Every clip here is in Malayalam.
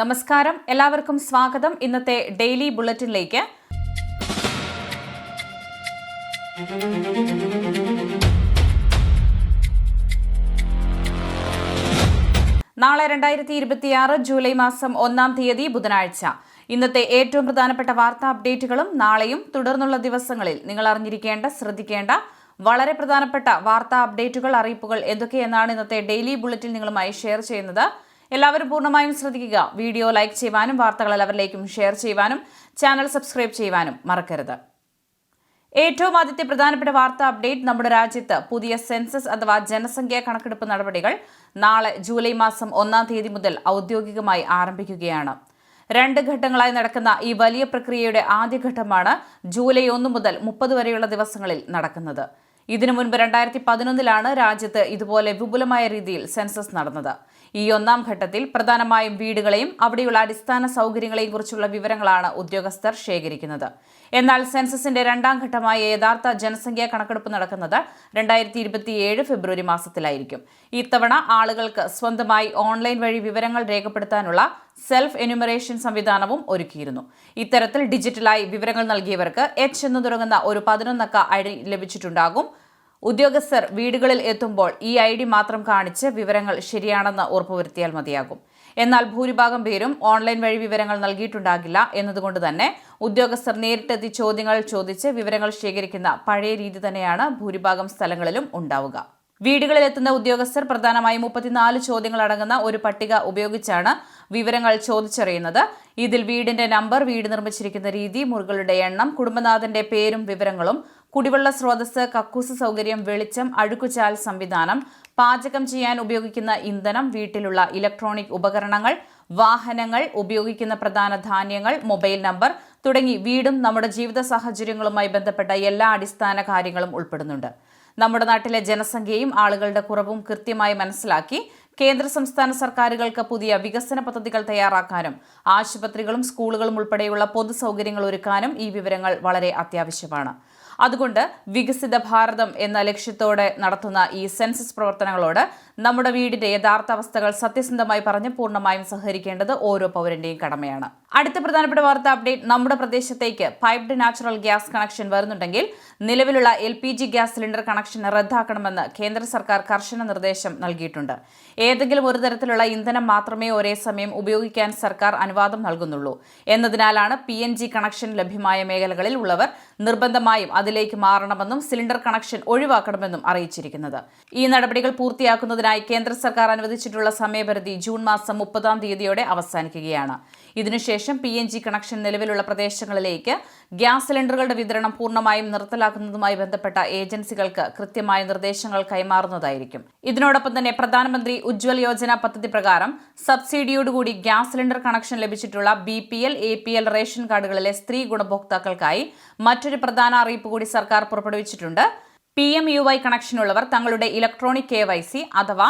നമസ്കാരം, എല്ലാവർക്കും സ്വാഗതം. ഇന്നത്തെ ഡെയിലി ബുള്ളറ്റിനിലേക്ക്. നാളെ 2026 ജൂലൈ മാസം 1-ാം തീയതി ബുധനാഴ്ച. ഇന്നത്തെ ഏറ്റവും പ്രധാനപ്പെട്ട വാർത്താ അപ്ഡേറ്റുകളും നാളെയും തുടർന്നുള്ള ദിവസങ്ങളിൽ നിങ്ങൾ അറിഞ്ഞിരിക്കേണ്ട, ശ്രദ്ധിക്കേണ്ട വളരെ പ്രധാനപ്പെട്ട വാർത്താ അപ്ഡേറ്റുകൾ, അറിയിപ്പുകൾ എന്തൊക്കെയെന്നാണ് ഇന്നത്തെ ഡെയിലി ബുള്ളറ്റിൻ നിങ്ങളുമായി ഷെയർ ചെയ്യുന്നത്. എല്ലാവരും പൂർണ്ണമായും ശ്രദ്ധിക്കുക. വീഡിയോ ലൈക്ക് ചെയ്യുവാനും വാർത്തകൾ എല്ലാവരിലേക്കും ഷെയർ ചെയ്യുവാനും ചാനൽ സബ്സ്ക്രൈബ് ചെയ്യുവാനും മറക്കരുത്. ഏറ്റവും ആദ്യത്തെ പ്രധാനപ്പെട്ട വാർത്താ അപ്ഡേറ്റ്, നമ്മുടെ രാജ്യത്ത് പുതിയ സെൻസസ് അഥവാ ജനസംഖ്യാ കണക്കെടുപ്പ് നടപടികൾ നാളെ ജൂലൈ മാസം 1-ാം തീയതി മുതൽ ഔദ്യോഗികമായി ആരംഭിക്കുകയാണ്. 2 ഘട്ടങ്ങളായി നടക്കുന്ന ഈ വലിയ പ്രക്രിയയുടെ ആദ്യഘട്ടമാണ് ജൂലൈ 1 മുതൽ 30 വരെയുള്ള ദിവസങ്ങളിൽ നടക്കുന്നത്. ഇതിനു മുൻപ് 2011 രാജ്യത്ത് ഇതുപോലെ വിപുലമായ രീതിയിൽ സെൻസസ് നടന്നത്. ഈ 1-ാം ഘട്ടത്തിൽ പ്രധാനമായും വീടുകളെയും അവിടെയുള്ള അടിസ്ഥാന സൗകര്യങ്ങളെയും കുറിച്ചുള്ള വിവരങ്ങളാണ് ഉദ്യോഗസ്ഥർ ശേഖരിക്കുന്നത്. എന്നാൽ സെൻസസിന്റെ 2-ാം ഘട്ടമായ യഥാർത്ഥ ജനസംഖ്യാ കണക്കെടുപ്പ് നടക്കുന്നത് 2027 ഫെബ്രുവരി മാസത്തിലായിരിക്കും. ഇത്തവണ ആളുകൾക്ക് സ്വന്തമായി ഓൺലൈൻ വഴി വിവരങ്ങൾ രേഖപ്പെടുത്താനുള്ള സെൽഫ് എന്യൂമറേഷൻ സംവിധാനവും ഒരുക്കിയിരുന്നു. ഇത്തരത്തിൽ ഡിജിറ്റലായി വിവരങ്ങൾ നൽകിയവർക്ക് H എന്ന് തുടങ്ങുന്ന ഒരു 11 അക്ക ഐഡി ലഭിച്ചിട്ടുണ്ടാകും. ഉദ്യോഗസ്ഥർ വീടുകളിൽ എത്തുമ്പോൾ ഈ ഐഡി മാത്രം കാണിച്ച് വിവരങ്ങൾ ശരിയാണെന്ന് ഉറപ്പുവരുത്തിയാൽ മതിയാകും. എന്നാൽ ഭൂരിഭാഗം പേരും ഓൺലൈൻ വഴി വിവരങ്ങൾ നൽകിയിട്ടുണ്ടാകില്ല എന്നതുകൊണ്ട് തന്നെ ഉദ്യോഗസ്ഥർ നേരിട്ടെത്തി ചോദ്യങ്ങൾ ചോദിച്ച് വിവരങ്ങൾ ശേഖരിക്കുന്ന പഴയ രീതി തന്നെയാണ് ഭൂരിഭാഗം സ്ഥലങ്ങളിലും ഉണ്ടാവുക. വീടുകളിലെത്തുന്ന ഉദ്യോഗസ്ഥർ പ്രധാനമായും 34 ചോദ്യങ്ങൾ അടങ്ങുന്ന ഒരു പട്ടിക ഉപയോഗിച്ചാണ് വിവരങ്ങൾ ചോദിച്ചറിയുന്നത്. ഇതിൽ വീടിന്റെ നമ്പർ, വീട് നിർമ്മിച്ചിരിക്കുന്ന രീതി, മുറികളുടെ എണ്ണം, കുടുംബനാഥന്റെ പേരും വിവരങ്ങളും, കുടിവെള്ള സ്രോതസ്, കക്കൂസ് സൗകര്യം, വെളിച്ചം, അഴുക്കുചാൽ സംവിധാനം, പാചകം ചെയ്യാൻ ഉപയോഗിക്കുന്ന ഇന്ധനം, വീട്ടിലുള്ള ഇലക്ട്രോണിക് ഉപകരണങ്ങൾ, വാഹനങ്ങൾ, ഉപയോഗിക്കുന്ന പ്രധാന ധാന്യങ്ങൾ, മൊബൈൽ നമ്പർ തുടങ്ങി വീടും നമ്മുടെ ജീവിത സാഹചര്യങ്ങളുമായി ബന്ധപ്പെട്ട എല്ലാ അടിസ്ഥാന കാര്യങ്ങളും ഉൾപ്പെടുന്നുണ്ട്. നമ്മുടെ നാട്ടിലെ ജനസംഖ്യയും ആളുകളുടെ കുറവും കൃത്യമായി മനസ്സിലാക്കി കേന്ദ്ര സംസ്ഥാന സർക്കാരുകൾക്ക് പുതിയ വികസന പദ്ധതികൾ തയ്യാറാക്കാനും ആശുപത്രികളും സ്കൂളുകളും ഉൾപ്പെടെയുള്ള പൊതു സൗകര്യങ്ങൾ ഒരുക്കാനും ഈ വിവരങ്ങൾ വളരെ അത്യാവശ്യമാണ്. അതുകൊണ്ട് വികസിത ഭാരതം എന്ന ലക്ഷ്യത്തോടെ നടത്തുന്ന ഈ സെൻസസ് പ്രവർത്തനങ്ങളോട് നമ്മുടെ വീടിന്റെ യഥാർത്ഥ അവസ്ഥകൾ സത്യസന്ധമായി പറഞ്ഞ് പൂർണ്ണമായും സഹകരിക്കേണ്ടത് ഓരോ പൗരന്റെയും കടമയാണ്. അടുത്ത പ്രധാനപ്പെട്ട വാർത്താ അപ്ഡേറ്റ്, നമ്മുടെ പ്രദേശത്തേക്ക് പൈപ്ഡ് നാച്ചുറൽ ഗ്യാസ് കണക്ഷൻ വരുന്നുണ്ടെങ്കിൽ നിലവിലുള്ള LPG ഗ്യാസ് സിലിണ്ടർ കണക്ഷൻ റദ്ദാക്കണമെന്ന് കേന്ദ്ര സർക്കാർ കർശന നിർദ്ദേശം നൽകിയിട്ടുണ്ട്. ഏതെങ്കിലും ഒരു തരത്തിലുള്ള ഇന്ധനം മാത്രമേ ഒരേ സമയം ഉപയോഗിക്കാൻ സർക്കാർ അനുവാദം നൽകുന്നുള്ളൂ എന്നതിനാലാണ് PNG കണക്ഷൻ ലഭ്യമായ മേഖലകളിൽ ഉള്ളവർ നിർബന്ധമായും അതിലേക്ക് മാറണമെന്നും സിലിണ്ടർ കണക്ഷൻ ഒഴിവാക്കണമെന്നും അറിയിച്ചിരിക്കുന്നത്. ഈ നടപടികൾ പൂർത്തിയാക്കുന്നതിനായി കേന്ദ്ര സർക്കാർ അനുവദിച്ചിട്ടുള്ള സമയപരിധി ജൂൺ മാസം 30-ാം തീയതിയോടെ അവസാനിക്കുകയാണ്. ഇതിനുശേഷം PNG കണക്ഷൻ നിലവിലുള്ള പ്രദേശങ്ങളിലേക്ക് ഗ്യാസ് സിലിണ്ടറുകളുടെ വിതരണം പൂർണ്ണമായും നിർത്തലാക്കുന്നതുമായി ബന്ധപ്പെട്ട ഏജൻസികൾക്ക് കൃത്യമായ നിർദ്ദേശങ്ങൾ കൈമാറുന്നതായിരിക്കും. ഇതിനോടൊപ്പം തന്നെ പ്രധാനമന്ത്രി ഉജ്ജ്വൽ യോജന പദ്ധതി പ്രകാരം സബ്സിഡിയോടുകൂടി ഗ്യാസ് സിലിണ്ടർ കണക്ഷൻ ലഭിച്ചിട്ടുള്ള BPL, APL റേഷൻ കാർഡുകളിലെ സ്ത്രീ ഗുണഭോക്താക്കൾക്കായി മറ്റൊരു പ്രധാന അറിയിപ്പ് കൂടി സർക്കാർ പുറപ്പെടുവിച്ചിട്ടുണ്ട്. PMUY കണക്ഷനുള്ളവർ തങ്ങളുടെ ഇലക്ട്രോണിക് KYC അഥവാ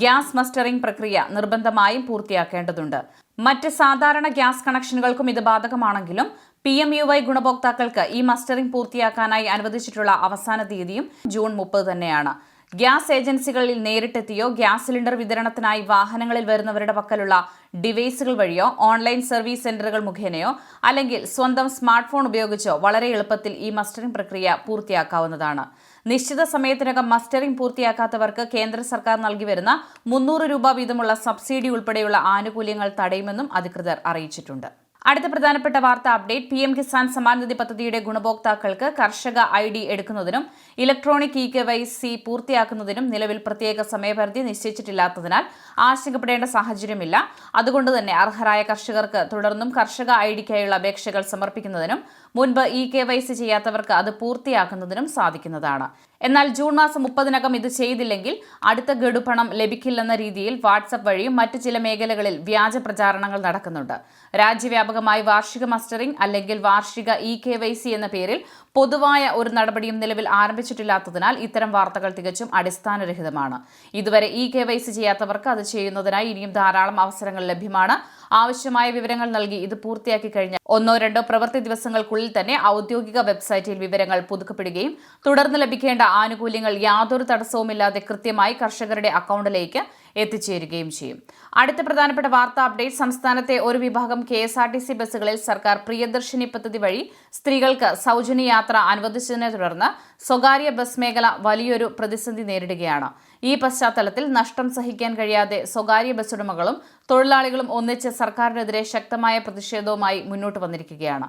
ഗ്യാസ് മസ്റ്ററിംഗ് പ്രക്രിയ നിർബന്ധമായും പൂർത്തിയാക്കേണ്ടതുണ്ട്. മറ്റ് സാധാരണ ഗ്യാസ് കണക്ഷനുകൾക്കും ഇത് ബാധകമാണെങ്കിലും PMUY ഗുണഭോക്താക്കൾക്ക് ഈ മസ്റ്ററിംഗ് പൂർത്തിയാക്കാനായി അനുവദിച്ചിട്ടുള്ള അവസാന തീയതിയും ജൂൺ 30 തന്നെയാണ്. ഗ്യാസ് ഏജൻസികളിൽ നേരിട്ടെത്തിയോ ഗ്യാസ് സിലിണ്ടർ വിതരണത്തിനായി വാഹനങ്ങളിൽ വരുന്നവരുടെ പക്കലുള്ള ഡിവൈസുകൾ വഴിയോ ഓൺലൈൻ സർവീസ് സെന്ററുകൾ മുഖേനയോ അല്ലെങ്കിൽ സ്വന്തം സ്മാർട്ട് ഫോൺ ഉപയോഗിച്ചോ വളരെ എളുപ്പത്തിൽ ഈ മസ്റ്ററിംഗ് പ്രക്രിയ പൂർത്തിയാക്കാവുന്നതാണ്. നിശ്ചിത സമയത്തിനകം മസ്റ്ററിംഗ് പൂർത്തിയാക്കാത്തവർക്ക് കേന്ദ്ര സർക്കാർ നൽകി വരുന്ന 300 രൂപ വീതമുള്ള സബ്സിഡി ഉൾപ്പെടെയുള്ള ആനുകൂല്യങ്ങൾ തടയുമെന്നും അധികൃതർ അറിയിച്ചിട്ടുണ്ട്. അടുത്ത പ്രധാനപ്പെട്ട വാർത്താ അപ്ഡേറ്റ്, PM കിസാൻ സമ്മാൻ നിധി പദ്ധതിയുടെ ഗുണഭോക്താക്കൾക്ക് കർഷക ID എടുക്കുന്നതിനും ഇലക്ട്രോണിക് KYC പൂർത്തിയാക്കുന്നതിനും നിലവിൽ പ്രത്യേക സമയപരിധി നിശ്ചയിച്ചിട്ടില്ലാത്തതിനാൽ ആശങ്കപ്പെടേണ്ട സാഹചര്യമില്ല. അതുകൊണ്ട് തന്നെ അർഹരായ കർഷകർക്ക് തുടർന്നും കർഷക IDക്കായുള്ള അപേക്ഷകൾ സമർപ്പിക്കുന്നതിനും മുൻപ് KYC ചെയ്യാത്തവർക്ക് അത് പൂർത്തിയാക്കുന്നതിനും സാധിക്കുന്നതാണ്. എന്നാൽ ജൂൺ മാസം 30-നകം ഇത് ചെയ്തില്ലെങ്കിൽ അടുത്ത ഗഡു പണം ലഭിക്കില്ലെന്ന രീതിയിൽ വാട്സ്ആപ്പ് വഴിയും മറ്റ് ചില മേഖലകളിൽ വ്യാജ പ്രചാരണങ്ങൾ നടക്കുന്നുണ്ട്. രാജ്യവ്യാപകമായി വാർഷിക മസ്റ്ററിംഗ് അല്ലെങ്കിൽ വാർഷിക KYC എന്ന പേരിൽ പൊതുവായ ഒരു നടപടിയും നിലവിൽ ആരംഭിച്ചിട്ടില്ലാത്തതിനാൽ ഇത്തരം വാർത്തകൾ തികച്ചും അടിസ്ഥാനരഹിതമാണ്. ഇതുവരെ KYC ചെയ്യാത്തവർക്ക് അത് ചെയ്യുന്നതിനായി ഇനിയും ധാരാളം അവസരങ്ങൾ ലഭ്യമാണ്. ആവശ്യമായ വിവരങ്ങൾ നൽകി ഇത് പൂർത്തിയാക്കി കഴിഞ്ഞാൽ 1-2 പ്രവൃത്തി ദിവസങ്ങൾക്കുള്ളിൽ തന്നെ ഔദ്യോഗിക വെബ്സൈറ്റിൽ വിവരങ്ങൾ പുതുക്കപ്പെടുകയും തുടർന്ന് ലഭിക്കേണ്ട ആനുകൂല്യങ്ങൾ യാതൊരു തടസ്സവുമില്ലാതെ കൃത്യമായി കർഷകരുടെ അക്കൗണ്ടിലേക്ക് എത്തിച്ചേരുകയും ചെയ്യും. അടുത്ത പ്രധാനപ്പെട്ട വാർത്താ അപ്ഡേറ്റ്: സംസ്ഥാനത്തെ ഒരു വിഭാഗം KSRTC ബസ്സുകളിൽ സർക്കാർ പ്രിയദർശിനി പദ്ധതി വഴി സ്ത്രീകൾക്ക് സൗജന്യ യാത്ര അനുവദിച്ചതിനെ തുടർന്ന് സ്വകാര്യ ബസ് മേഖല വലിയൊരു പ്രതിസന്ധി നേരിടുകയാണ്. ഈ പശ്ചാത്തലത്തിൽ നഷ്ടം സഹിക്കാൻ കഴിയാതെ സ്വകാര്യ ബസ്സുടമകളും തൊഴിലാളികളും ഒന്നിച്ച് സർക്കാരിനെതിരെ ശക്തമായ പ്രതിഷേധവുമായി മുന്നോട്ട് വന്നിരിക്കുകയാണ്.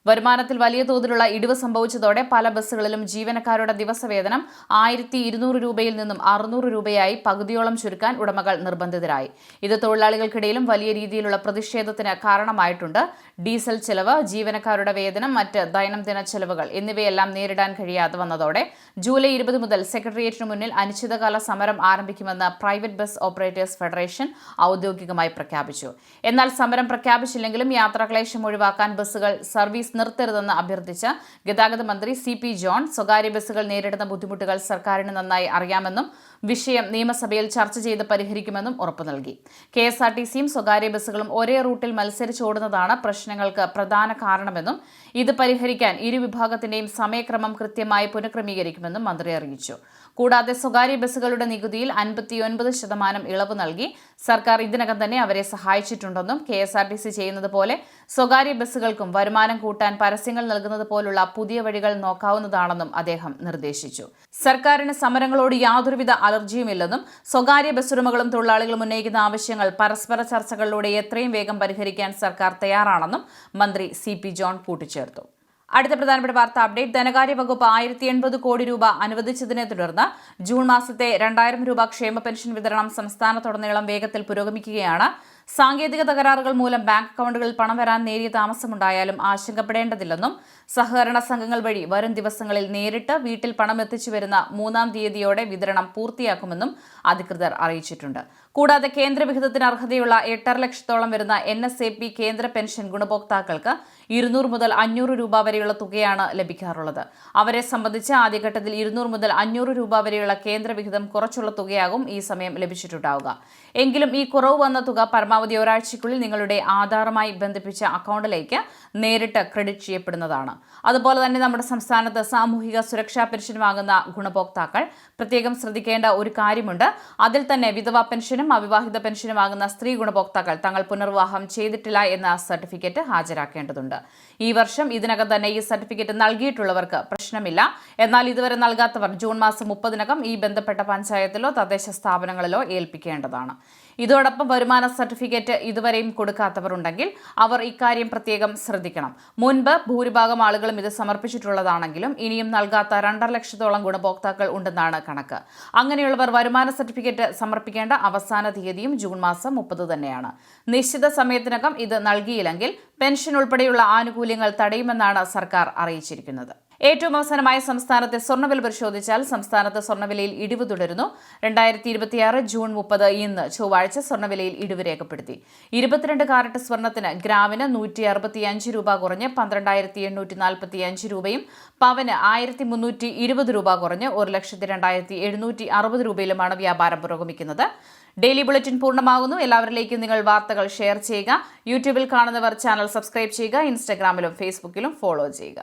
വരുമാനത്തിൽ വലിയ തോതിലുള്ള ഇടിവ് സംഭവിച്ചതോടെ പല ബസ്സുകളിലും ജീവനക്കാരുടെ ദിവസവേതനം 1200 രൂപയിൽ നിന്നും 600 രൂപയായി പകുതിയോളം ചുരുക്കാൻ ഉടമകൾ നിർബന്ധിതരായി. ഇത് തൊഴിലാളികൾക്കിടയിലും വലിയ രീതിയിലുള്ള പ്രതിഷേധത്തിന് കാരണമായിട്ടുണ്ട്. ഡീസൽ ചെലവ്, ജീവനക്കാരുടെ വേതനം, മറ്റ് ദൈനംദിന ചെലവുകൾ എന്നിവയെല്ലാം നേരിടാൻ കഴിയാതെ വന്നതോടെ ജൂലൈ 20 മുതൽ സെക്രട്ടേറിയറ്റിന് മുന്നിൽ അനിശ്ചിതകാല സമരം ആരംഭിക്കുമെന്ന് പ്രൈവറ്റ് ബസ് ഓപ്പറേറ്റേഴ്സ് ഫെഡറേഷൻ ഔദ്യോഗികമായി പ്രഖ്യാപിച്ചു. എന്നാൽ സമരം പ്രഖ്യാപിച്ചില്ലെങ്കിലും യാത്രാക്ലേശം ഒഴിവാക്കാൻ ബസ്സുകൾ സർവീസ് നിർത്തരുതെന്ന് അഭ്യർത്ഥിച്ച ഗതാഗത മന്ത്രി CP ജോൺ സ്വകാര്യ ബസ്സുകൾ നേരിടുന്ന ബുദ്ധിമുട്ടുകൾ സർക്കാരിന് നന്നായി അറിയാമെന്നും വിഷയം നിയമസഭയിൽ ചർച്ച ചെയ്ത് പരിഹരിക്കുമെന്നും ഉറപ്പു നൽകി. KSRTCയും സ്വകാര്യ ബസ്സുകളും ഒരേ റൂട്ടിൽ മത്സരിച്ചോടുന്നതാണ് പ്രശ്നങ്ങൾക്ക് പ്രധാന കാരണമെന്നും ഇത് പരിഹരിക്കാൻ ഇരുവിഭാഗത്തിന്റെയും സമയക്രമം കൃത്യമായി പുനഃക്രമീകരിക്കുമെന്നും മന്ത്രി അറിയിച്ചു. കൂടാതെ സ്വകാര്യ ബസ്സുകളുടെ നികുതിയിൽ 59% ഇളവ് നൽകി സർക്കാർ ഇതിനകം തന്നെ അവരെ സഹായിച്ചിട്ടുണ്ടെന്നും KSRTC ചെയ്യുന്നത് പോലെ സ്വകാര്യ ബസ്സുകൾക്കും വരുമാനം കൂട്ടാൻ പരസ്യങ്ങൾ നൽകുന്നത് പോലുള്ള പുതിയ വഴികൾ നോക്കാവുന്നതാണെന്നും അദ്ദേഹം നിർദ്ദേശിച്ചു. സർക്കാരിന് സമരങ്ങളോട് യാതൊരുവിധ അലർജിയുമില്ലെന്നും സ്വകാര്യ ബസ്സുടമകളും തൊഴിലാളികളും ഉന്നയിക്കുന്ന ആവശ്യങ്ങൾ പരസ്പര ചർച്ചകളിലൂടെ എത്രയും വേഗം പരിഹരിക്കാൻ സർക്കാർ തയ്യാറാണെന്നും മന്ത്രി CP ജോൺ കൂട്ടിച്ചേർത്തു. അടുത്ത പ്രധാനപ്പെട്ട വാർത്താ അപ്ഡേറ്റ്: ധനകാര്യ വകുപ്പ് 1080 കോടി രൂപ അനുവദിച്ചതിനെ തുടർന്ന് ജൂൺ മാസത്തെ 2000 രൂപ ക്ഷേമ പെൻഷൻ വിതരണം സംസ്ഥാനത്തുടനീളം വേഗത്തിൽ പുരോഗമിക്കുകയാണ്. സാങ്കേതിക തകരാറുകൾ മൂലം ബാങ്ക് അക്കൗണ്ടുകളിൽ പണം വരാൻ നേരിയ താമസമുണ്ടായാലും ആശങ്കപ്പെടേണ്ടതില്ലെന്നും സഹകരണ സംഘങ്ങൾ വഴി വരും ദിവസങ്ങളിൽ നേരിട്ട് വീട്ടിൽ പണം എത്തിച്ചു വരുന്ന 3-ാം തീയതിയോടെ വിതരണം പൂർത്തിയാക്കുമെന്നും അധികൃതർ അറിയിച്ചിട്ടുണ്ട്. കൂടാതെ കേന്ദ്രവിഹിതത്തിന് അർഹതയുള്ള 8.5 ലക്ഷത്തോളം വരുന്ന NSAP കേന്ദ്ര പെൻഷൻ ഗുണഭോക്താക്കൾക്ക് 200 മുതൽ 500 രൂപ വരെയുള്ള തുകയാണ് ലഭിക്കാറുള്ളത്. അവരെ സംബന്ധിച്ച് ആദ്യഘട്ടത്തിൽ 200 മുതൽ 500 രൂപ വരെയുള്ള കേന്ദ്രവിഹിതം കുറച്ചുള്ള തുകയാകും ഈ സമയം ലഭിച്ചിട്ടുണ്ടാവുക. എങ്കിലും ഈ കുറവ് വന്ന തുക പരമാവധി ഒരാഴ്ചയ്ക്കുള്ളിൽ നിങ്ങളുടെ ആധാറുമായി ബന്ധിപ്പിച്ച അക്കൗണ്ടിലേക്ക് നേരിട്ട് ക്രെഡിറ്റ് ചെയ്യപ്പെടുന്നതാണ്. അതുപോലെ തന്നെ നമ്മുടെ സംസ്ഥാനത്ത് സാമൂഹിക സുരക്ഷാ പെൻഷൻ വാങ്ങുന്ന ഗുണഭോക്താക്കൾ പ്രത്യേകം ശ്രദ്ധിക്കേണ്ട ഒരു കാര്യമുണ്ട്. അതിൽ തന്നെ വിധവാ പെൻഷനും അവിവാഹിത പെൻഷനും വാങ്ങുന്ന സ്ത്രീ ഗുണഭോക്താക്കൾ തങ്ങൾ പുനർവിവാഹം ചെയ്തിട്ടില്ല എന്ന സർട്ടിഫിക്കറ്റ് ഹാജരാക്കേണ്ടതുണ്ട്. ഈ വർഷം ഇതിനകം തന്നെ ഈ സർട്ടിഫിക്കറ്റ് നൽകിയിട്ടുള്ളവർക്ക് പ്രശ്നമില്ല. എന്നാൽ ഇതുവരെ നൽകാത്തവർ ജൂൺ മാസം 30-നകം ഈ ബന്ധപ്പെട്ട പഞ്ചായത്തിലോ തദ്ദേശ സ്ഥാപനങ്ങളിലോ ഏൽപ്പിക്കേണ്ടതാണ്. ഇതോടൊപ്പം വരുമാന സർട്ടിഫിക്കറ്റ് ഇതുവരെയും കൊടുക്കാത്തവർ ഉണ്ടെങ്കിൽ അവർ ഇക്കാര്യം പ്രത്യേകം ശ്രദ്ധിക്കണം. മുൻപ് ഭൂരിഭാഗം ആളുകളും ഇത് സമർപ്പിച്ചിട്ടുള്ളതാണെങ്കിലും ഇനിയും നൽകാത്ത 2.5 ലക്ഷത്തോളം ഗുണഭോക്താക്കൾ ഉണ്ടെന്നാണ് കണക്ക്. അങ്ങനെയുള്ളവർ വരുമാന സർട്ടിഫിക്കറ്റ് സമർപ്പിക്കേണ്ട അവസാന തീയതിയും ജൂൺ മാസം 30 തന്നെയാണ്. നിശ്ചിത സമയത്തിനകം ഇത് നൽകിയില്ലെങ്കിൽ പെൻഷൻ ഉൾപ്പെടെയുള്ള ആനുകൂല്യങ്ങൾ തടയുമെന്നാണ് സർക്കാർ അറിയിച്ചിരിക്കുന്നത്. ഏറ്റവും അവസാനമായി സംസ്ഥാനത്തെ സ്വർണ്ണവില പരിശോധിച്ചാൽ സംസ്ഥാനത്ത് സ്വർണ്ണവിലയിൽ ഇടിവ് തുടരുന്നു. 2026 ജൂൺ 30 ഇന്ന് ചൊവ്വാഴ്ച സ്വർണ്ണവിലയിൽ ഇടിവ് രേഖപ്പെടുത്തി. 22 കാരറ്റ് സ്വർണ്ണത്തിന് ഗ്രാമിന് 165 രൂപ കുറഞ്ഞ് 12,845 രൂപയും പവന് 1,320 രൂപ കുറഞ്ഞ് 1,02,760 രൂപയിലുമാണ് വ്യാപാരം പുരോഗമിക്കുന്നത്. ഡെയിലി ബുള്ളറ്റിൻ പൂർണ്ണമാകുന്നു. എല്ലാവരിലേക്കും നിങ്ങൾ വാർത്തകൾ ഷെയർ ചെയ്യുക. യൂട്യൂബിൽ കാണുന്നവർ ചാനൽ സബ്സ്ക്രൈബ് ചെയ്യുക. ഇൻസ്റ്റഗ്രാമിലും ഫേസ്ബുക്കിലും ഫോളോ ചെയ്യുക.